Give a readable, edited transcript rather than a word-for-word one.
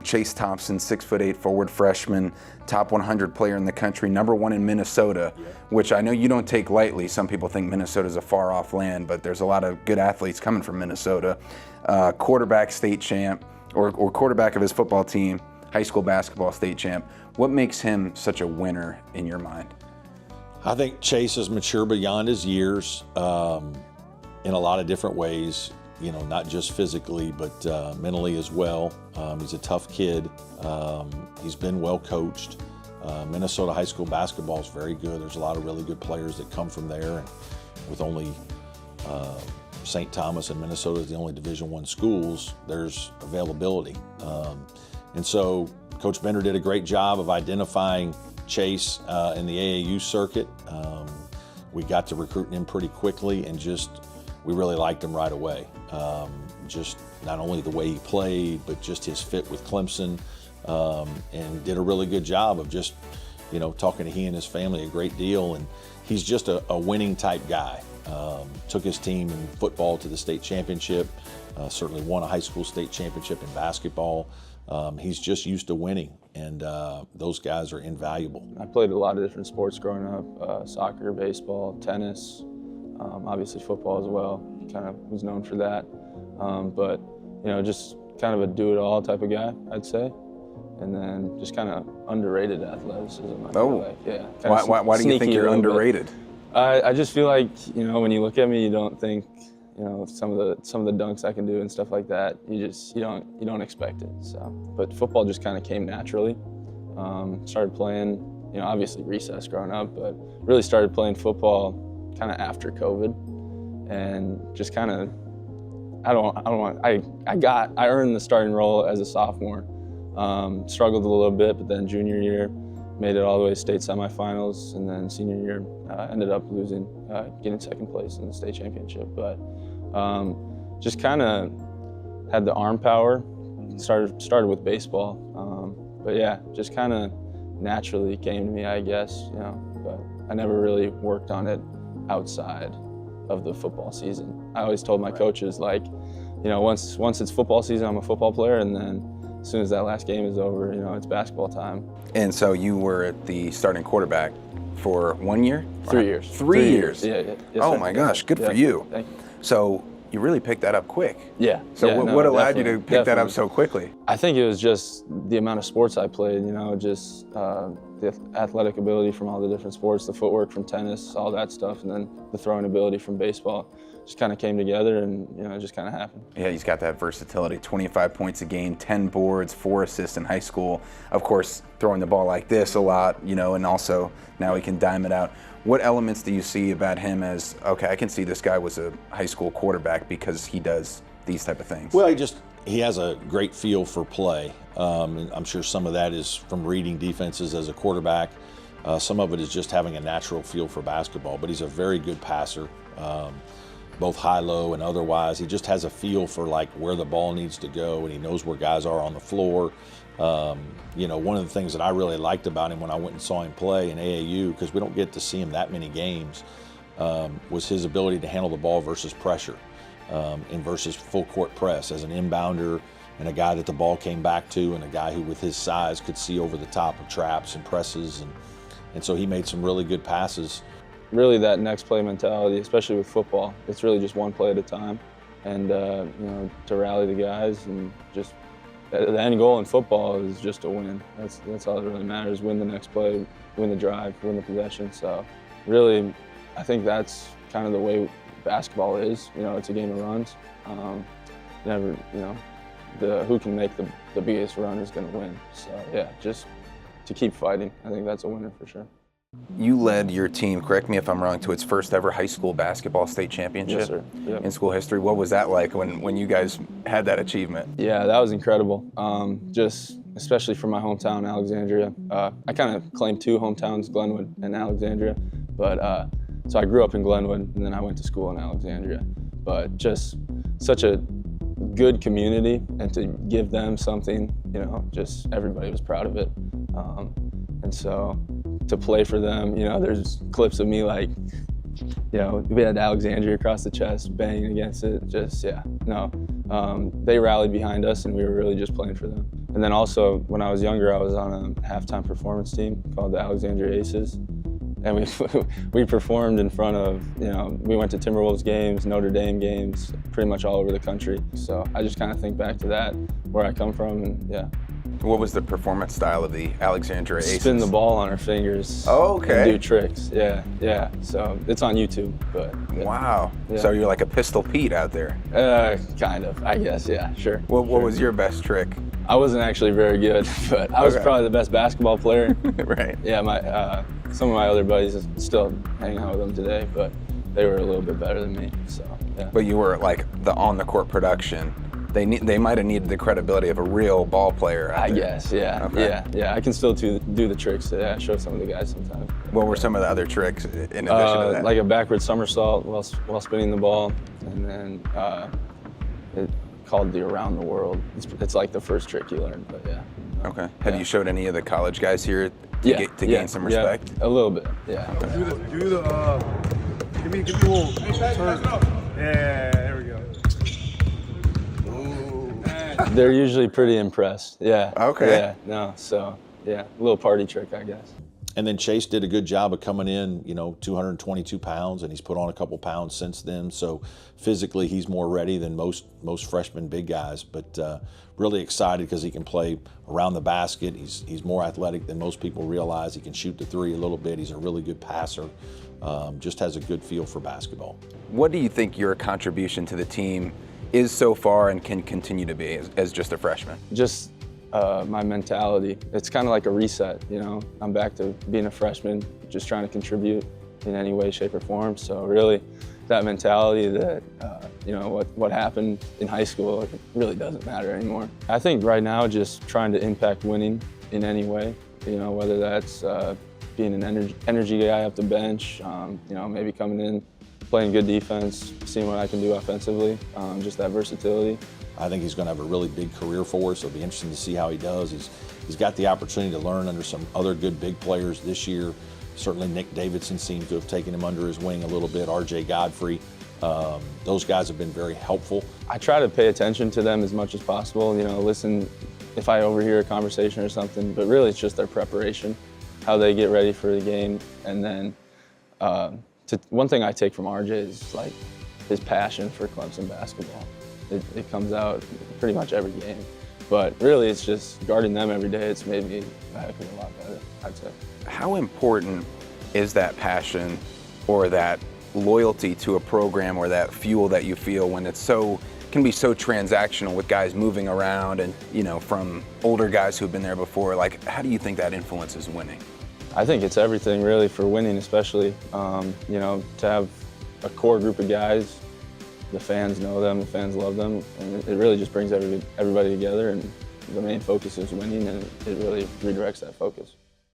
Chase Thompson, 6'8" forward freshman, top 100 player in the country, #1 in Minnesota, which I know you don't take lightly. Some people think Minnesota's a far off land, but there's a lot of good athletes coming from Minnesota. Quarterback state champ, or quarterback of his football team, high school basketball state champ. What makes him such a winner in your mind? I think Chase is mature beyond his years in a lot of different ways. You know, not just physically, but mentally as well. He's a tough kid. He's been well coached. Minnesota high school basketball is very good. There's a lot of really good players that come from there. And with only St. Thomas and Minnesota as the only Division I schools, there's availability. And so Coach Bender did a great job of identifying Chase in the AAU circuit. We got to recruiting him pretty quickly, and we really liked him right away. Just not only the way he played, but just his fit with Clemson, and did a really good job of just, you know, talking to he and his family a great deal. And he's just a winning type guy. Took his team in football to the state championship, certainly won a high school state championship in basketball. He's just used to winning, and those guys are invaluable. I played a lot of different sports growing up, soccer, baseball, tennis, obviously football as well. Kind of was known for that. But, you know, just kind of a do-it-all type of guy, I'd say. And then just kind of underrated athleticism. I feel like. Yeah. Why do you think you're underrated? I just feel like, you know, when you look at me, you don't think, you know, some of the dunks I can do and stuff like that. You don't expect it. So, but football just kind of came naturally. Started playing, you know, obviously recess growing up, but really started playing football kind of after COVID, and just kind of, I earned the starting role as a sophomore. Struggled a little bit, but then junior year, made it all the way to state semifinals, and then senior year ended up losing, getting second place in the state championship. But just kind of had the arm power. Started with baseball, but yeah, just kind of naturally came to me, I guess. You know, but I never really worked on it outside of the football season. I always told my coaches, like, you know, once it's football season, I'm a football player, and then as soon as that last game is over, you know, it's basketball time. And so you were the starting quarterback for 1 year? 3 years. 3 years? Yeah. Yes, oh sir. my gosh, good for you. Thank you. So you really picked that up quick. Yeah. So yeah, what allowed you to pick that up definitely. so quickly? I think it was just the amount of sports I played, you know, just the athletic ability from all the different sports, the footwork from tennis, all that stuff, and then the throwing ability from baseball. Just kind of came together, and, you know, it just kind of happened. Yeah, he's got that versatility. 25 points a game, 10 boards, 4 assists in high school. Of course, throwing the ball like this a lot, you know, and also now he can dime it out. What elements do you see about him as, okay, I can see this guy was a high school quarterback because he does these type of things? Well, he has a great feel for play. And I'm sure some of that is from reading defenses as a quarterback. Some of it is just having a natural feel for basketball, but he's a very good passer. Both high-low and otherwise. He just has a feel for like where the ball needs to go, and he knows where guys are on the floor. You know, one of the things that I really liked about him when I went and saw him play in AAU, because we don't get to see him that many games, was his ability to handle the ball versus pressure, and versus full court press as an inbounder, and a guy that the ball came back to, and a guy who with his size could see over the top of traps and presses, and so he made some really good passes. Really that next play mentality, especially with football, it's really just one play at a time. And, you know, to rally the guys, and just the end goal in football is just to win. That's all that really matters. Win the next play, win the drive, win the possession. So really, I think that's kind of the way basketball is. You know, it's a game of runs. Never, you know, who can make the biggest run is going to win. So yeah, just to keep fighting. I think that's a winner for sure. You led your team, correct me if I'm wrong, to its first ever high school basketball state championship. Yes, sir. Yep. In school history. What was that like when you guys had that achievement? Yeah, that was incredible. Just especially for my hometown, Alexandria. I kind of claim 2 hometowns, Glenwood and Alexandria. But so I grew up in Glenwood, and then I went to school in Alexandria. But just such a good community, and to give them something, you know, just everybody was proud of it. And so to play for them, you know, there's clips of me like, you know, we had Alexandria across the chest, banging against it. Just, yeah, no. They rallied behind us, and we were really just playing for them. And then also, when I was younger, I was on a halftime performance team called the Alexandria Aces. And we performed in front of, we went to Timberwolves games, Notre Dame games, pretty much all over the country. So I just kind of think back to that, where I come from, and yeah. What was the performance style of the Alexandria Aces? Spin the ball on our fingers. Oh, okay. And do tricks, yeah. So it's on YouTube, but. Yeah. Wow. Yeah. So you're like a Pistol Pete out there. Kind of, I guess, yeah, sure. What was your best trick? I wasn't actually very good, but I was probably the best basketball player. Right. Yeah, some of my other buddies still hang out with them today, but they were a little bit better than me, so yeah. But you were like the on-the-court production. They might have needed the credibility of a real ball player out I there. guess, yeah. Okay. Yeah. I can still do the tricks. Yeah, I show some of the guys sometimes. What were some of the other tricks in addition to that? Like a backward somersault while spinning the ball, and then it's called the around the world. It's like the first trick you learn, but yeah. Okay. Have you showed any of the college guys here to gain some respect? Yeah, a little bit, yeah. Give me one. Turn. Yeah, there we go. They're usually pretty impressed, yeah. Okay. Yeah, no, so, yeah, a little party trick, I guess. And then Chase did a good job of coming in, 222 pounds, and he's put on a couple pounds since then. So physically, he's more ready than most freshman big guys. But really excited because he can play around the basket. He's more athletic than most people realize. He can shoot the three a little bit. He's a really good passer. Just has a good feel for basketball. What do you think your contribution to the team is so far and can continue to be as just a freshman? Just my mentality. It's kind of like a reset, I'm back to being a freshman, just trying to contribute in any way, shape, or form. So really, that mentality that, what happened in high school, it really doesn't matter anymore. I think right now, just trying to impact winning in any way, whether that's being an energy guy off the bench, maybe coming in, playing good defense, seeing what I can do offensively, just that versatility. I think he's going to have a really big career for us. It'll be interesting to see how he does. He's got the opportunity to learn under some other good big players this year. Certainly Nick Davidson seems to have taken him under his wing a little bit, RJ Godfrey. Those guys have been very helpful. I try to pay attention to them as much as possible, listen if I overhear a conversation or something, but really it's just their preparation, how they get ready for the game. And then one thing I take from RJ is like his passion for Clemson basketball. It comes out pretty much every game. But really, it's just guarding them every day. It's made me a heck of a lot better, I'd say. How important is that passion or that loyalty to a program or that fuel that you feel when can be so transactional with guys moving around and, from older guys who've been there before? Like, how do you think that influences winning? I think it's everything really for winning, especially, to have a core group of guys. The fans know them, the fans love them, and it really just brings everybody together, and the main focus is winning, and it really redirects that focus.